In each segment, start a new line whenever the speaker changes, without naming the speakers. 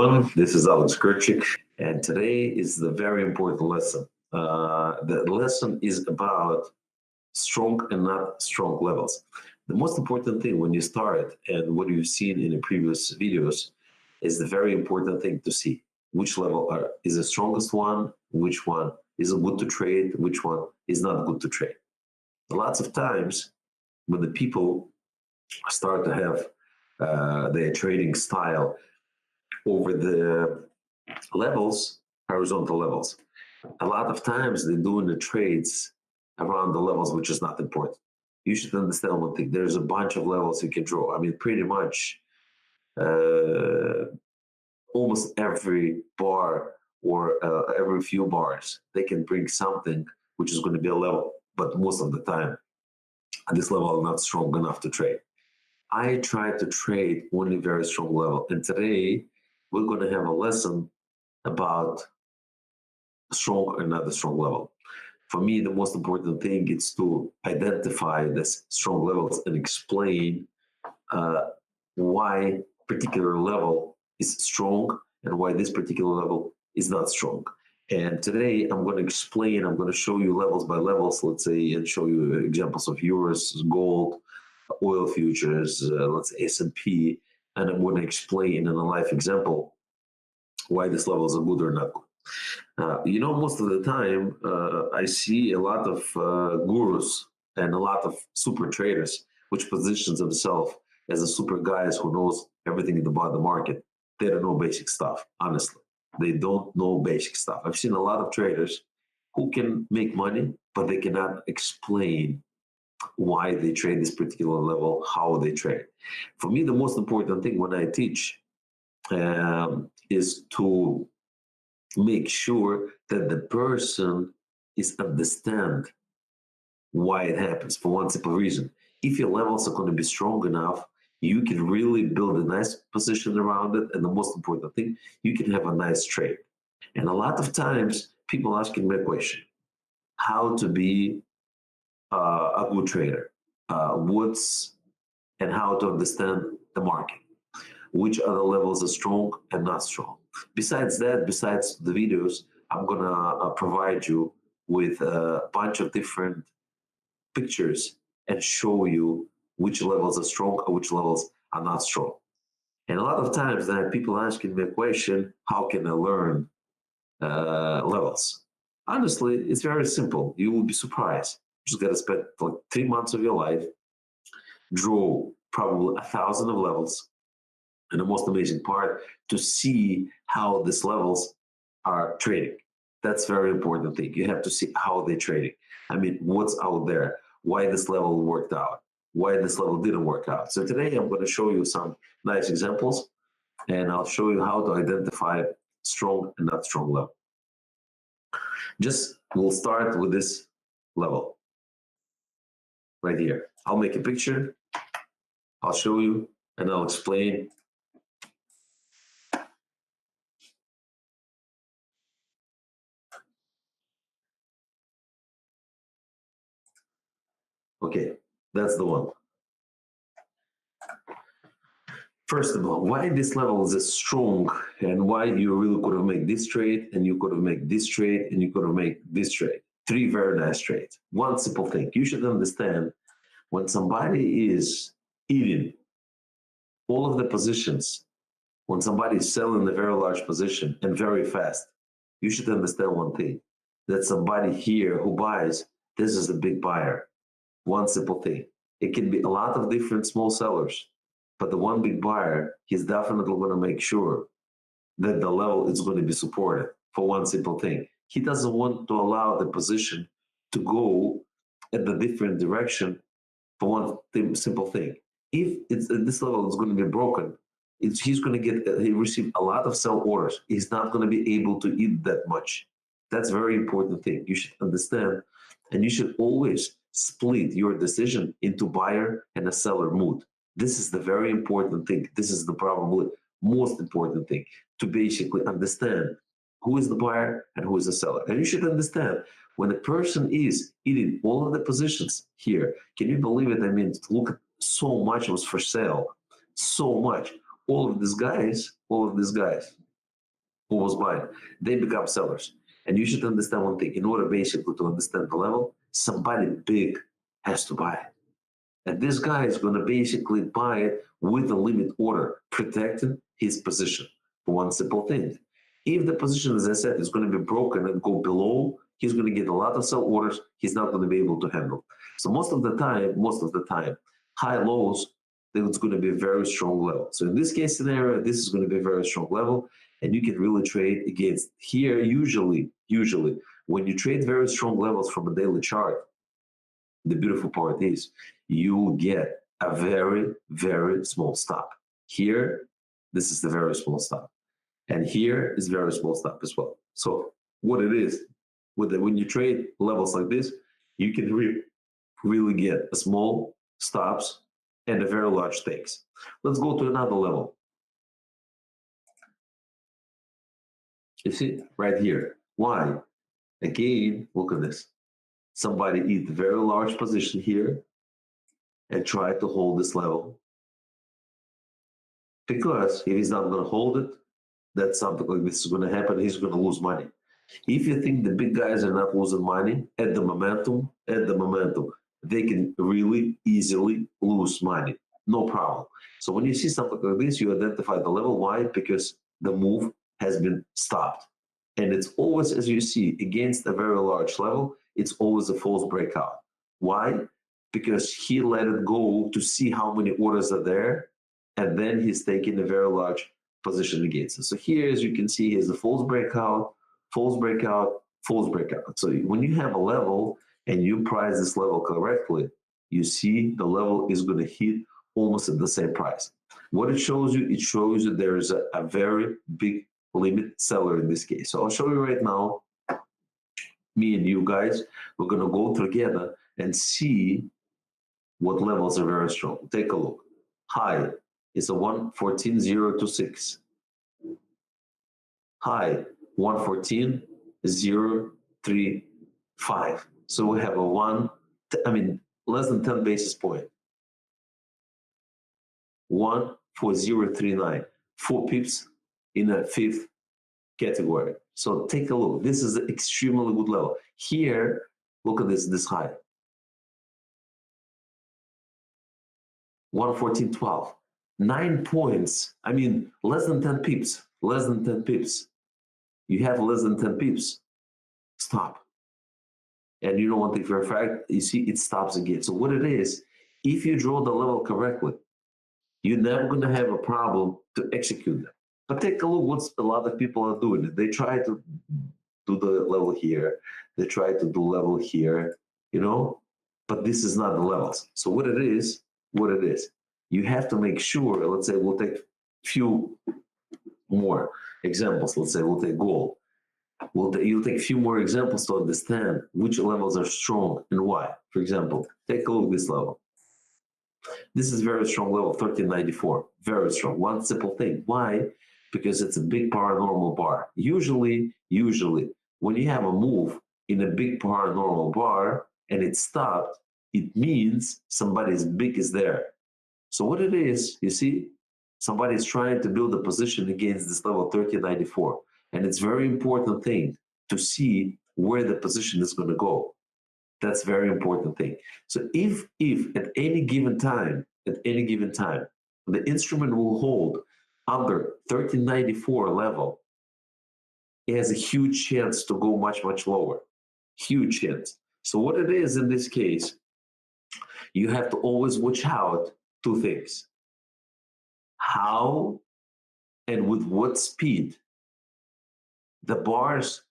everyone. This is Gerchik, and today is the very important lesson. The lesson is about strong and not strong levels. The most important thing when you start, and what you've seen in the previous videos, is the very important thing to see which level is the strongest one, which one is good to trade, which one is not good to trade. Lots of times when the people start to have their trading style over the levels, horizontal levels, a lot of times they're doing the trades around the levels, which is not important. You should understand one thing. There's a bunch of levels you can draw. I mean, pretty much almost every bar or every few bars, they can bring something which is going to be a level, but most of the time, this level is not strong enough to trade. I try to trade only very strong level. And today, we're going to have a lesson about strong or not a strong level. For me, the most important thing is to identify this strong levels and explain why particular level is strong and why this particular level is not strong. And today I'm going to explain, I'm going to show you levels by levels, let's say, and show you examples of euros, gold, oil futures, let's say S&P, and I'm going to explain in a live example why these levels are good or not good. Most of the time, I see a lot of gurus and a lot of super traders which positions themselves as the super guys who knows everything about the market. They don't know basic stuff, honestly. They don't know basic stuff. I've seen a lot of traders who can make money, but they cannot explain why they trade this particular level, how they trade. For me, the most important thing when I teach is to make sure that the person is understand why it happens for one simple reason. If your levels are going to be strong enough, you can really build a nice position around it. And the most important thing, you can have a nice trade. And a lot of times people asking me a question, how to be a good trader, and how to understand the market, which other levels are strong and not strong. Besides that, besides the videos, I'm gonna provide you with a bunch of different pictures and show you which levels are strong or which levels are not strong. And a lot of times I have people asking me a question, how can I learn levels? Honestly, it's very simple. You will be surprised. You just got to spend like 3 months of your life, draw probably 1,000 of levels, and the most amazing part, to see how these levels are trading. That's very important thing. You have to see how they're trading. I mean, what's out there, why this level worked out, why this level didn't work out. So today I'm going to show you some nice examples, and I'll show you how to identify strong and not strong level. We'll start with this level right here. I'll make a picture, I'll show you, and I'll explain. Okay, that's the one. First of all, why this level is strong and why you really could have made this trade and you could have made this trade and you could have made this trade. 3 very nice trades. One simple thing, you should understand when somebody is eating all of the positions, when somebody is selling a very large position and very fast, you should understand one thing, that somebody here who buys, this is a big buyer. One simple thing. It can be a lot of different small sellers, but the one big buyer, he's definitely going to make sure that the level is going to be supported for one simple thing. He doesn't want to allow the position to go at the different direction for one simple thing. If this level is going to be broken, he's going to he receive a lot of sell orders. He's not going to be able to eat that much. That's a very important thing. You should understand, and you should always split your decision into buyer and a seller mood. This is the very important thing. This is the probably most important thing, to basically understand who is the buyer and who is the seller. And you should understand when a person is eating all of the positions here, can you believe it? I mean, look at so much was for sale, so much. All of these guys, who was buying, they become sellers. And you should understand one thing. In order basically to understand the level, somebody big has to buy it. And this guy is going to basically buy it with a limit order, protecting his position for one simple thing. If the position, as I said, is going to be broken and go below, he's going to get a lot of sell orders he's not going to be able to handle. So most of the time, high lows, it's going to be a very strong level. So in this case scenario, this is going to be a very strong level, and you can really trade against here. Usually, when you trade very strong levels from a daily chart, the beautiful part is you get a very, very small stop. Here, this is the very small stop. And here is very small stop as well. So what it is, when you trade levels like this, you can really get a small stops and a very large stakes. Let's go to another level. You see, right here. Why? Again, look at this. Somebody eat a very large position here and try to hold this level. Because if he's not going to hold it, that's something like this is going to happen. He's going to lose money. If you think the big guys are not losing money at the momentum, they can really easily lose money. No problem. So when you see something like this, you identify the level. Why? Because the move has been stopped. And it's always, as you see, against a very large level, it's always a false breakout. Why? Because he let it go to see how many orders are there, and then he's taking a very large position against it. So here, as you can see, here's a false breakout, false breakout, false breakout. So when you have a level and you price this level correctly, you see the level is going to hit almost at the same price. What it shows you there is a very big limit seller in this case. So I'll show you right now, me and you guys, we're going to go together and see what levels are very strong. Take a look. High is a 114.026. High 114.035. So we have less than 10 basis point. 14039. 4 pips in a fifth category. So take a look. This is an extremely good level. Here, look at this high. 114.12. 9 points. Less than 10 pips. Less than 10 pips. You have less than 10 pips. Stop. And you know one thing for a fact, you see it stops again. So what it is, if you draw the level correctly, you're never going to have a problem to execute them. But take a look what a lot of people are doing. They try to do the level here. They try to do level here, but this is not the levels. So what it is, you have to make sure, let's say we'll take few more examples. Let's say we'll take gold. You'll take a few more examples to understand which levels are strong and why. For example, take a look at this level. This is very strong level, 1394. Very strong. One simple thing. Why? Because it's a big paranormal bar. Usually, when you have a move in a big paranormal bar and it stopped, it means somebody's big is there. So what it is, you see, somebody is trying to build a position against this level 1394. And it's very important thing to see where the position is going to go. That's very important thing. So if at any given time, the instrument will hold under 1394 level, it has a huge chance to go much, much lower. Huge chance. So what it is in this case, you have to always watch out two things. How and with what speed the bars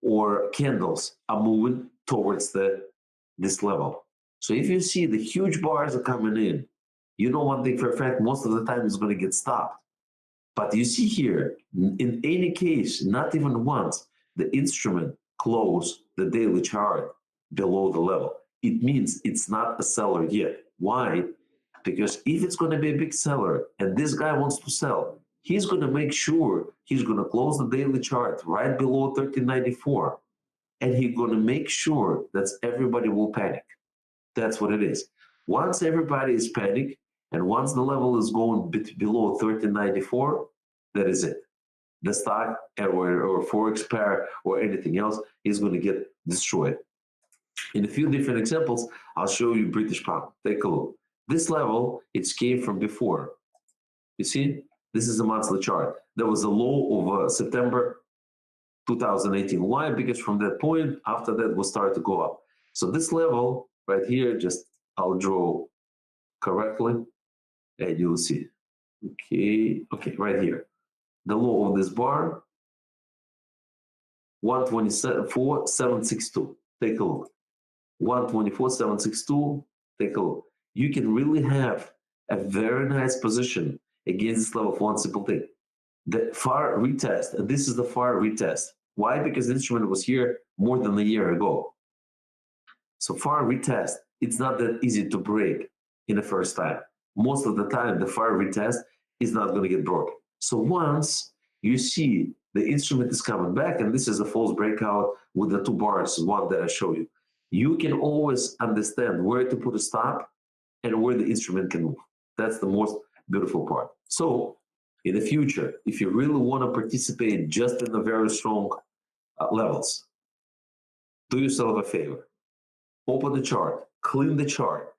or candles are moving towards this level. So if you see the huge bars are coming in, you know one thing for a fact, most of the time it's going to get stopped. But you see here, in any case, not even once, the instrument closed the daily chart below the level. It means it's not a seller yet. Why? Because if it's going to be a big seller and this guy wants to sell, he's going to make sure he's going to close the daily chart right below 1394. And he's going to make sure that everybody will panic. That's what it is. Once everybody is panic, and once the level is going below 1394, that is it. the stock or forex pair or anything else is going to get destroyed. In a few different examples, I'll show you British pound. Take a look. This level, it came from before. You see, this is a monthly chart. There was a low of September 2018. Why? Because from that point, after that, will start to go up. So this level right here, just I'll draw correctly, and you'll see. Okay, right here. The low of this bar, 124,762. Take a look. 124,762. Take a look. You can really have a very nice position against this level of one simple thing. The FAR retest, and this is the FAR retest. Why? Because the instrument was here more than a year ago. So FAR retest, it's not that easy to break in the first time. Most of the time, the FAR retest is not going to get broken. So once you see the instrument is coming back, and this is a false breakout with the two bars, one that I show you, you can always understand where to put a stop and where the instrument can move. That's the most beautiful part. So in the future, if you really want to participate just in the very strong levels, do yourself a favor. Open the chart, clean the chart,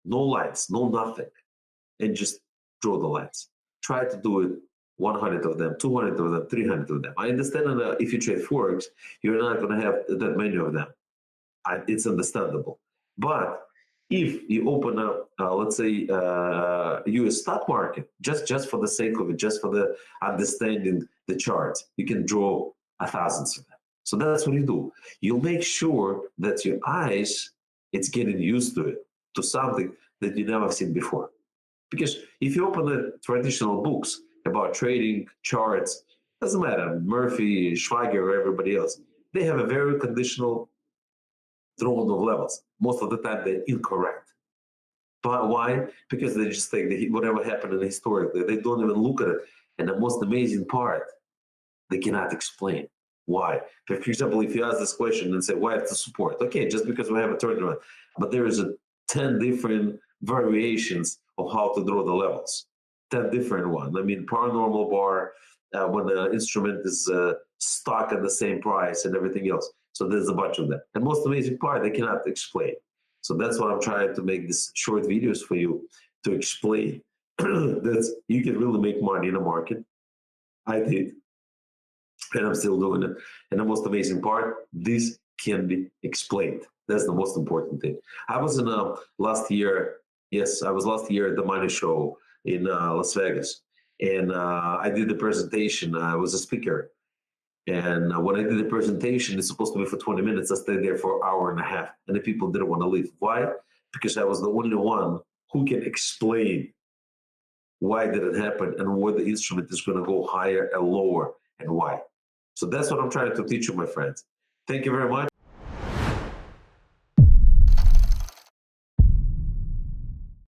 no lines, no nothing, and just draw the lines. Try to do it 100 of them, 200 of them, 300 of them. I understand that if you trade Forex, you're not going to have that many of them. It's understandable. But if you open up, let's say, U.S. stock market, just for the sake of it, just for the understanding the charts, you can draw thousands of them. So that's what you do. You'll make sure that your eyes, it's getting used to it, to something that you never seen before. Because if you open the traditional books about trading, charts, doesn't matter, Murphy, Schwager, or everybody else, they have a very conditional drawing of levels. Most of the time, they're incorrect. But why? Because they just take whatever happened in historically. They don't even look at it. And the most amazing part, they cannot explain. Why? For example, if you ask this question and say, why the support? Okay, just because we have a turnaround. But there is 10 different variations of how to draw the levels. 10 different ones. I mean, paranormal bar, when the instrument is stuck at the same price and everything else. So there's a bunch of them. And most amazing part, they cannot explain. So that's what I'm trying to make these short videos for you to explain that you can really make money in the market. I did. And I'm still doing it. And the most amazing part, this can be explained. That's the most important thing. I was in last year, yes, I was last year at the Money Show in Las Vegas. And I did the presentation. I was a speaker. And when I did the presentation, it's supposed to be for 20 minutes. I stayed there for an hour and a half. And the people didn't want to leave. Why? Because I was the only one who can explain why did it happen and where the instrument is going to go higher and lower and why. So that's what I'm trying to teach you, my friends. Thank you very much.